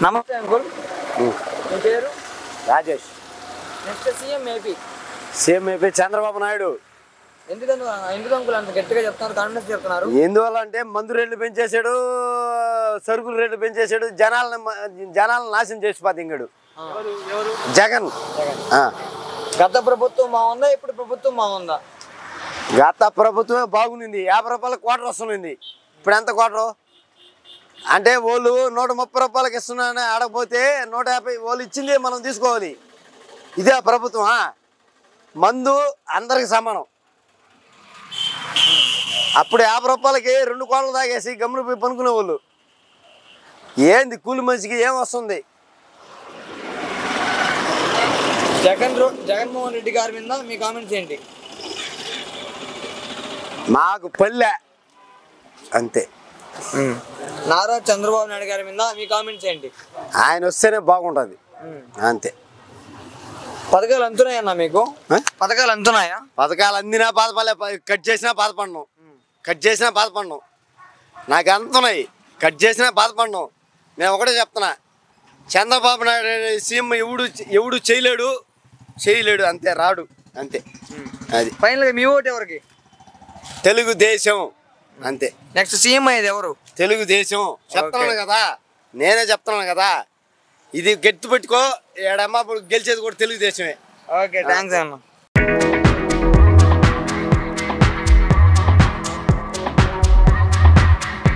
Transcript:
నమస్తే అంకుల్, మీ పేరు? Rajesh. Next CM AP Chandrababu Naidu. ఎందుకు అంకుల్ అంత గట్టిగా చెప్తున్నారు, కాన్ఫిడెన్స్ చెప్తున్నారు? ఎందువల్ల అంటే మందు రేట్లు పెంచేశాడు, సరుకులు రేట్లు పెంచేశాడు, జనాలను నాశనం చేసిపోతే ఇంకడు జగన్. గత ప్రభుత్వం బాగుందా, ఇప్పుడు ప్రభుత్వం బాగుందా? గత ప్రభుత్వమే బాగుంది. 50 రూపాయల క్వార్టర్ వస్తుంది. ఇప్పుడు ఎంత క్వార్టరు అంటే వాళ్ళు 130 రూపాయలకి ఇస్తున్నారని ఆడకపోతే 150 వాళ్ళు ఇచ్చింది మనం తీసుకోవాలి. ఇదే ప్రభుత్వం. మందు అందరికి సమానం. అప్పుడు 50 రూపాయలకి 2 కోట్లు తాగేసి గమ్మున పోయి పనుకునే వాళ్ళు. ఏంది కూలి మనిషికి ఏం వస్తుంది? జగన్మోహన్ రెడ్డి గారి మీద మీ కామెంట్స్ ఏంటి? మాకు పల్లె అంతే. నారా చంద్రబాబు నాయుడు గారి మీద మీ కామెంట్స్ ఏంటి? ఆయన వస్తేనే బాగుంటుంది అంతే. పథకాలు అందుతున్నాయన్నా మీకు? పథకాలు అందుతున్నాయా? పథకాలు అందినా బాధపడలే, కట్ చేసినా బాధపడినాం. నాకు అందుతున్నాయి, కట్ చేసినా బాధపడినాం. నేను ఒకటే చెప్తున్నా, చంద్రబాబు నాయుడు సీఎం ఎవడు చేయలేడు అంతే, రాడు అంతే. అది ఫైనల్గా మీ ఓటు ఎవరికి? తెలుగుదేశం అంతే. నెక్స్ట్ సీఎం అయ్యేది ఎవరు? తెలుగుదేశం. నేనే చెప్తున్నాను కదా, ఇది గట్టి పెట్టుకో. ఏడమ్మా గెలిచేది కూడా తెలుగుదేశమే. ఓకే, థ్యాంక్స్ అన్న.